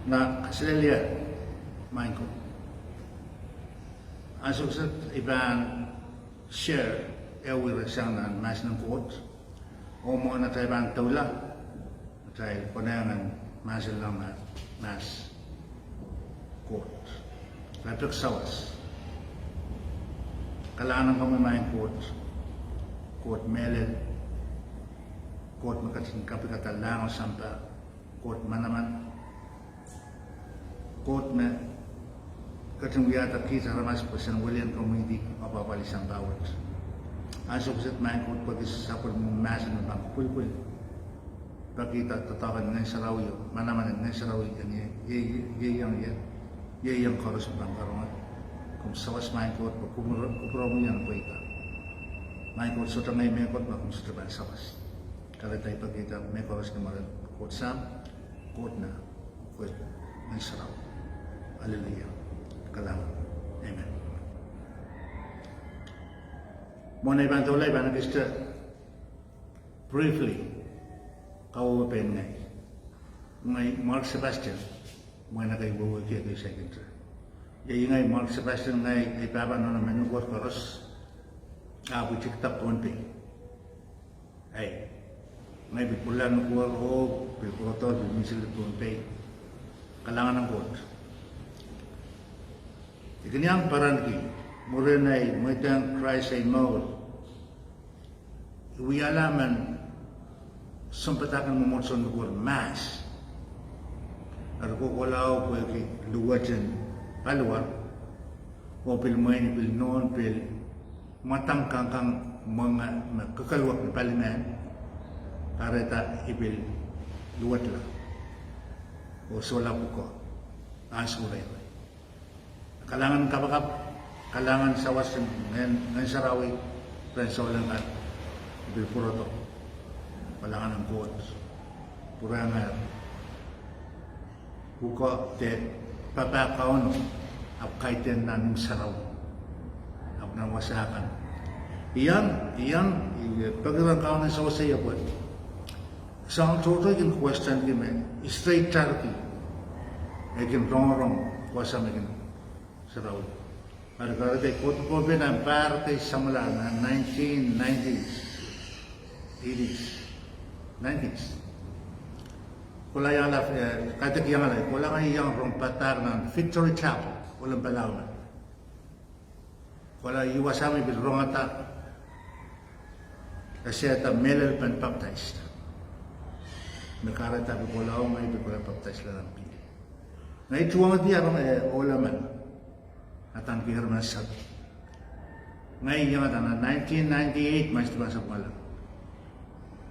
na kasilalia main ko. Asok sa ibang share ewi siyang na mas ng court o mo na tayo bang tawla na tayo panayangan mas lang na mas court. Lapit sawas. Kailangan kami main court melel, court makatingkapi katalangan sampa, court manaman, court na katungyata kita ramas pasan walian komedi mapapalisang bawat. Asok sa main court pag isasapod mong masa ng bang pulpul. Pakita tatakan ng sarawi, manaman ng sarawi yan yang koaros bang karongan. Kung sawas main court pag kupuro mo yan po ita. Main court sa tangay may court kung sa trabaho sawas. Kaya tayo pagkita may koaros na maran court sam, court na, court ng sarawi. Hallelujah. Kalaman. Amen. Muna ibang tulay ba nag-ista briefly kauwapen ngay Marc Sebastian muna nag-iwawa kaya kayo second term. Yung ngay Marc Sebastian ngay ay papano naman yung koaros tiktak POHNPEI ay ngay bipulan ng kuwaro bipurotor bimisil ng POHNPEI kalangan ng court. Ikanyang paran ki, murenay, muitang Christ ay mawal. Iwialaman, sumpatakan mo monson ng mas. At kukulaw ko yung luwatan paluwar, o pilmoy ni pil noon, pil matangkang kang mga kakalwak na palinan, para ita ipil luwat lang. O sola po ko, ahnsou. Kailangan kapakap, kailangan sawas ngayon sarawi, rin sa walang at bilpuro to. Kailangan ng courts. Pura nga, buko, te, papakauno, ap kaiten namin saraw, ap nawasakan. Iyang, pagkirang kauno sa wasaya po, sa ang tuto yung question kime, straight charity, egin rong, kuwasa megin saraw. Para kay kuto ang parte sa mula na 1990s, 80s, 90s. Kula yang la kata yang la, kula nga yang rong patar ng Victory Chapel, walang balaw na. Kula iwasami bil rong ata kasi ata melel pan baptized. Nakarata bil kula o may bil baptized lang ang pili. Na ituwang diya rong olaman. At ang kihirman sa ngayon yung na 1998 mas diba sa pala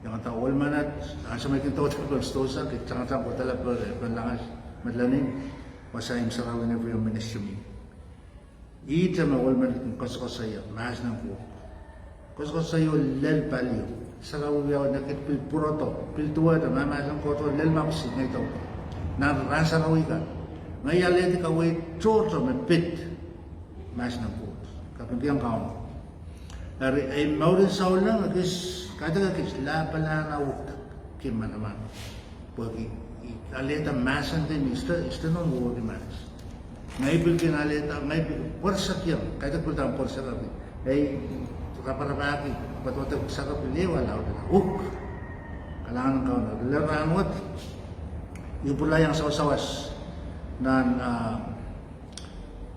yung ata all man at ang sa may kintaot sa konstosa kitang-tang ko talap panlangas madlaning wasayim sa rawin na yung ministry ita ma all man kung kasko sa'yo mas ng po kasko sa'yo lel palyo sa rawin yaw na kitpil puroto piltuwa na mamas ng koto lel mapsi na ito na rasa rawin ka ngayon aleti ka way choto may pit mas ng court. Kapag yung Kauno. Dari ay maurin sa ulang, kada kakis, pala na uktak. Kima naman. Pag aleta masan din, ista nun uwi mas. Ngayon kinaleta, ngayon, porsak yan. Kada kulta ang porsak natin. Ay, raparapaki, patwatag sarap liwa, laud na. Kailangan ng Kauno. Larangot, yung pula yung sawas ng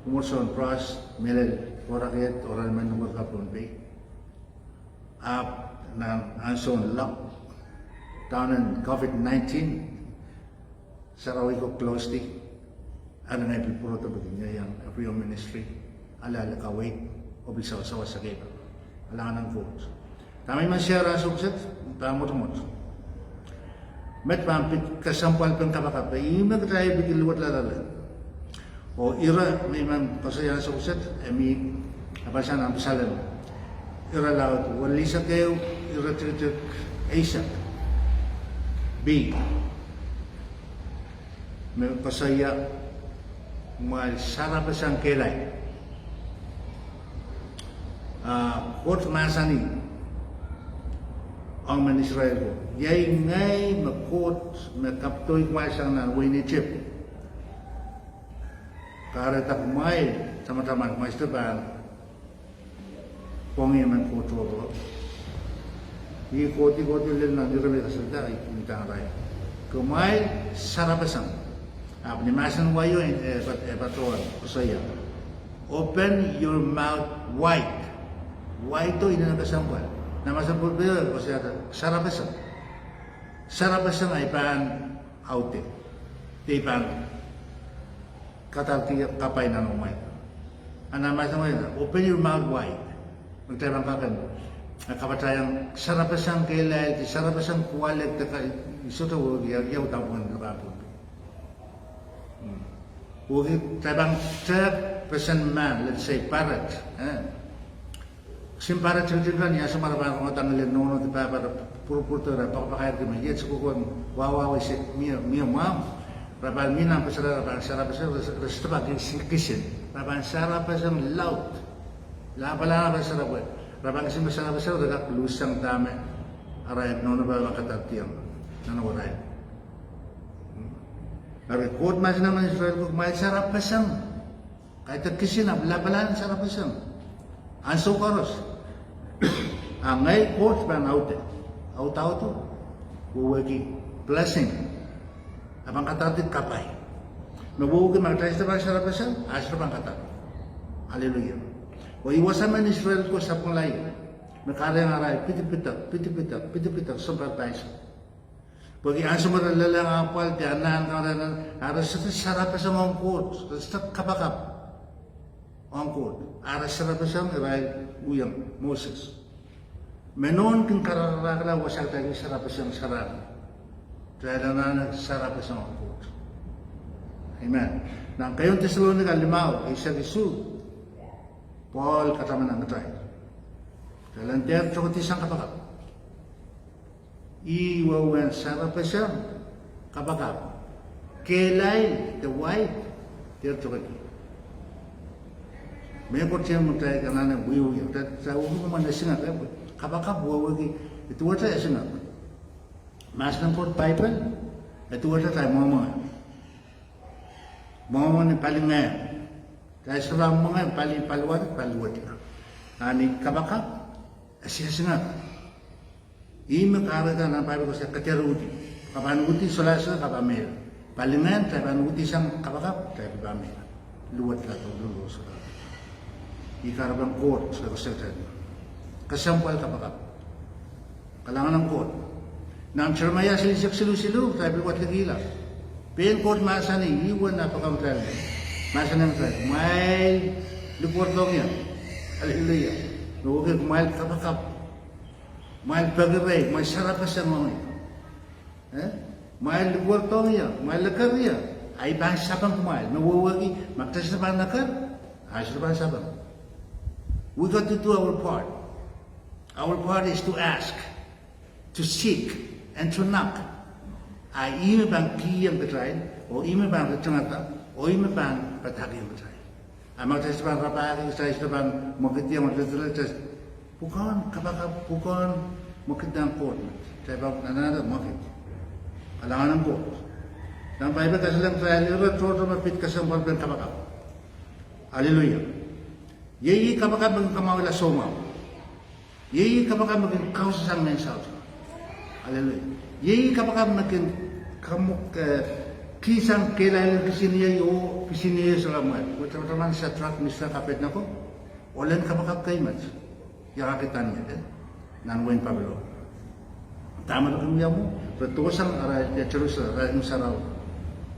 umurson pras melel oraket oral man Melkahka POHNPEI up ng ahnsou lock down in COVID-19 sarawi ko closely ano na ipipuro to bagay niya yung POHNPEI ministry alala kaway o bisaw-sawa sa kaiba alangan ng votes kami man siya rasukset pamot-mot met pampit Kesempwal En Kapakap imag tayo bigil luwat lalala o ira may man pasaya sa uset emi apasan ang salam ira laud walisa kayo ira tritik Asia B may pasaya mal Sarapeseng kelay kot masani ang man Israel ko yay ngay makot makaptoy kwasang na winitip Karena kumai sama-sama kumai setepan pongi man kotor. Ini koti lel na dirbe kasalda ini tangai. Kumai sarapeseng. Apni mahsanihong patron kusaya. Open your mouth wide. Wide itu ini nak kesempwal. Nama sempul beliau kusaya sarapeseng. Sarapeseng ay pahn audei. Di pahn kata kapay na umay. Ano mahsanihong open your mouth wide. Magtabangkakan. Kapatayang sarapeseng kelai, sarapeseng kualet dekat isuto yaw tapuan kapapun. Wagi tabang third person man, let's say parrot. Sim parrot kan ya semara bang ngotang len nono di para pur-pur ra pakapakair di mayet sukukon wawa wis mia mam. Rabal minam pasara rabal sarapeseng restaba kisin. Rabal sarapeseng laud. La pasara buat. Rabang kasi masarapeseng daga lusang dami arayat nono ba makatatiang nano arayat. Tapi kot masih naman Israel ko may sarapeseng kahit kisin na labalan sarapeseng ahnsou koaros. Angay kot ban audei autau tu buwagi blessing abang katatit kapay nabuwagi magtayos na ba sarapeseng asra bang katat. Hallelujah. O iwasan man Israel ko sa panglayo. Nakala nga ray, piti-pitak, sobrang tayo. Pag ianso mo na lalang apal, tiyanan, aras sa sarapeseng ang kot, sa kapakap ang kot, aras sarapeseng ray uyang Moses. Menon kung kararakala, wasak tayo sarapeseng sarap. Dahil na sarapeseng ang kot. Amen. Nang kayong Desolonika 5, isa Gisu, Paul kataman ang katay. Dalam tiap cokot isang kapakap. Iwawan sarapeseng kapakap. Kelai, the wife, tiap cokot. May kot siya magtay ka na ng wiwi. Sa uwi mo man na singat. Kapakap, wawagi. Ito wata ya singat. Mas ng kot Bible, ito wata tayo mga. Mga ni paling ngayon. Dahil sa mga paluwat. Ani kapakap, asya-singat. Ima karata ng Bible ko sa kateruti. Kapanuti solasa kapamel. Palingan, tayo panuti sang kapakap, tayo kapamel. Luwat ka ito, lulos ka. Ikarabang court sa kasaltan. Kesempwal kapakap. Kalangan ng court. Nang Seremaia silu-silu, tayo luwat lagila. Pen court mahsanihong, iwan na pagkamutal. Mahsanihong tayo, may luportong yan. Hallelujah. Nukit may kapakap. May pagkabay, may sarapeseng mga ito. May luportong yan, may eker yan. Ay bahas sapeng kumail. Nawawagi, magtas na ba eker? Ayos na ba sapeng? We got to do our part. Our part is to ask, to seek, and to knock. Ay ime bang kiyang betray, o ime bang betungata, o ime bang patagin betray. Amak sa isang rapari, sa isang makitiyang magdadalatas, bukan, kapakap, bukan, makitang kot. Sa ibang nananat, makit. Alangan ng kot. Nang paiba kasi lang sa alira, troto mapit Kesempwal En Kapakap. Hallelujah. Yeyi kapakap maging kamwahuihala soumwahu. Yeyi kapakap maging kausasang mensal. Hallelujah. Yeyi kapakap maging kisang kailangan kisiniya sa lamuat. Teman-teman sa truck misal kapit na ko, olan kapakap kay mat. Yakakitan niya, nanguin Pablo. Tama na kami mo, retosang aray, Jerusalem, aray ng saraw.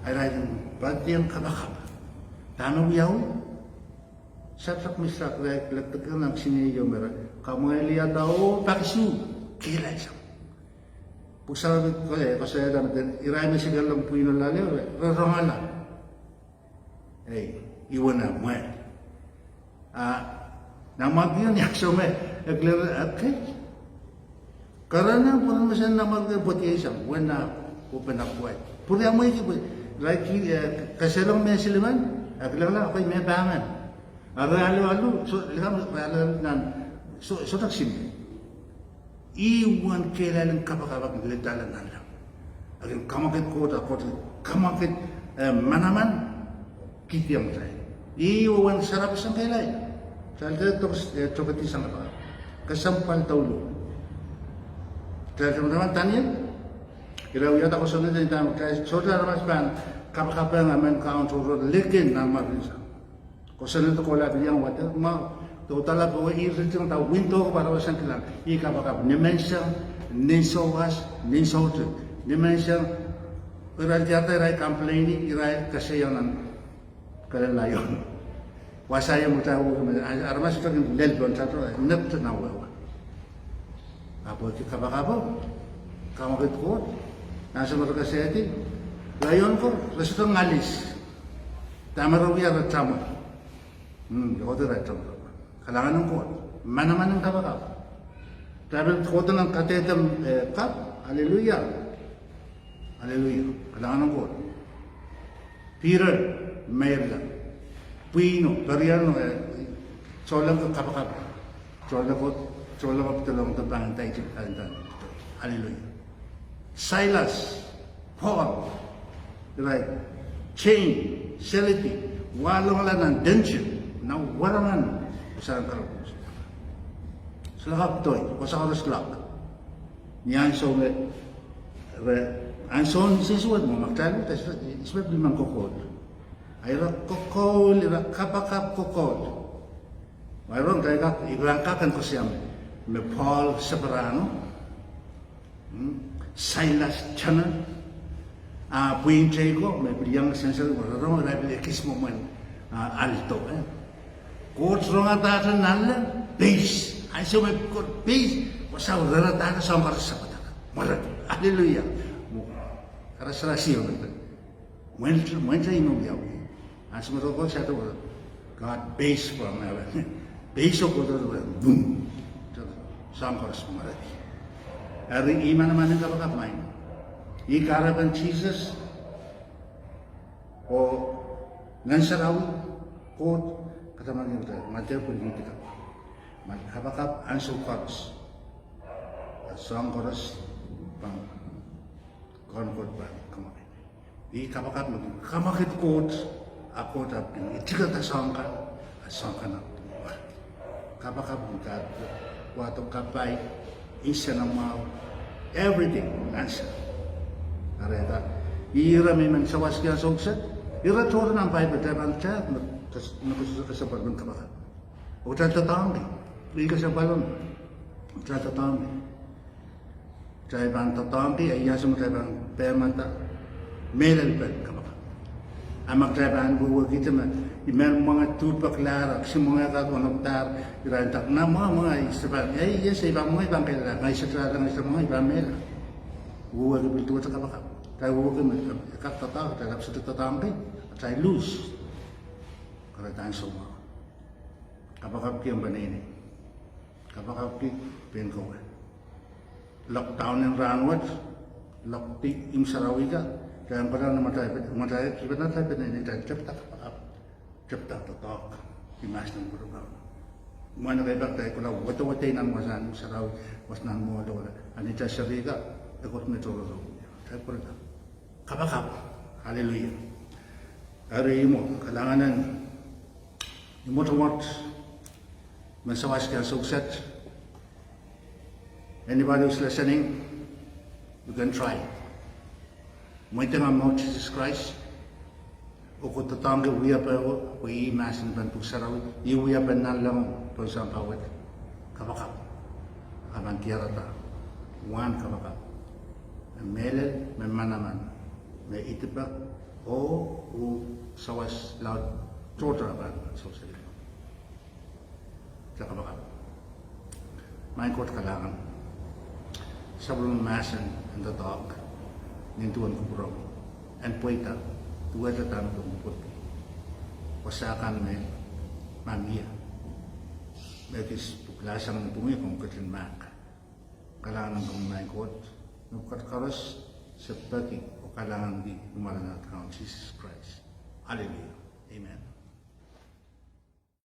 Aray ng bagyang kapakap. Tama mo yaw? Sa truck misal, lagtagan ng siniya mera. Kamwahuihala daw, pakisu, kilay siya. Pusat ko kasi dapat iray na siya lang puino lalo, rarangala. Iwan na mo. Nang magyan niya so me, okay. Karena pun macam nama buat isang, wana open up wide. Poadidiong itu, like kaselong me siliman, aglang ako may bangan. Alu, so tak simple. Iwan kailangan kapakapag nilitalan na lang. Agin kamakit kota, kamakit manaman, kitiyang tayo. Iwan Sarapeseng kailay. Salda terus cokati sang apa? Kesempwal taulu. Teman-teman tanya, kira uya tak kosong ni tanya, saudara masban kapakap yang aman kaun turun lekin nama bisa. Kosong itu kola bilang water mau totala bawa iri itu tahu window para wasan kilang. I kapakap nemensya, nensowas, nensohte, nemensya. Irai jata irai komplaini irai kasihanan kalian layon. Wasaya mutahu armas itu kan lel don satu net nawa. Apa itu kapakap? Kamu ketut, nasa mereka sehati, layon ko resto ngalis. Tamaro biar tamu. Jodoh resto. Kalangan ng kuat, manaman ng kapakap. Tapi kuat ng katetem kap, haleluya. Haleluya. Kalangan ng kuat. Peter, Merla, Pino, Periano, solang ko kapakap. Solang ko tulong tentang tayo. Haleluya. Silas, Paul, right? Chain, Selity, walong lang ng dungeon, na warangan sa karapos. Selahap to'y, koaros lak. Ni ahnsou ahnsou ni sesuatu mo magtalo, sebab limang kokod. Ayra kokod, ira kapakap kokod. Mayroon tayo iberangkakan ko siya may Paul Separano, Silas Chana, puintay ko, may biliyang sensor, mararong rabilikis mo man alto. Coach rong atata nala, base. Ahnsou may base, wasaw raratata sa mga sapataka. Marag, haleluya. Karasarasiyo nito. Muentra inubiyaw. Ahnsou mo ko siya ito, God base from heaven. Base ko ito, boom. Sangkos marati. Ari iman naman ng kapakap main. Ikarapan Jesus o ngansaraw ko kataman kita materi politika. Kapakap ahnsou koaros. Sangkos pang konkod pa kamay. Kapakap kamakit kot ako tapin itiga ta sangka na. Kapakap kat watong kapay isa na mau everything answer. Areta ira may man sawas kaya sukset ira turun ang pay beteran chat nakususa ka sa balon kapakap. O tatatang di ka sa balon tatatang chay ban tatang di ay yasum chay ban permanta melal ban kapakap. Amak chay ban buwa kita man imel mga tupak lara kasi mga katunoktar irantak na mga isaban yes ibang mga ibang kailangan may satrata ng isa mga ibang mela huwag ibiltuwa sa kapakap kaya huwag kakatatak kaya sa tatampi at kaya lose karataan suma kapakap kiyang banini kapakap kiyang pinkawa lockdown ng ranwat lockdown yung sarawika kaya pala namatay sebenarnya ini cepat kapakap cepat tatok imas ng berubaw. Mana kay bakay ko lang watay nang masan saraw was nang mo do. Ani ta sariga ikot na toro. Kay pala. Kapakap. Hallelujah. Ari mo kalanganan mo tumot masawas ka sukset. Anybody who's listening, you can try. Mo itang mo Jesus Christ. Ukot tatangga uya pa o imasin ban pusaraw iuya pa nalang to sa pawet kapakap aman tiarata wan kapakap melel manaman may itibak o sawas laud totra ban so sa kapakap may kot kalangan sablong masan and the dog nintuan kubro and puita duwe tatang tumput. Wasakan may mamia. Betis puglasang ng tungi kung katlin Marc. Kailangan ng kumain kot. Nagkatkaros sa pati o kailangan di umalanat ng Jesus Christ. Hallelujah. Amen.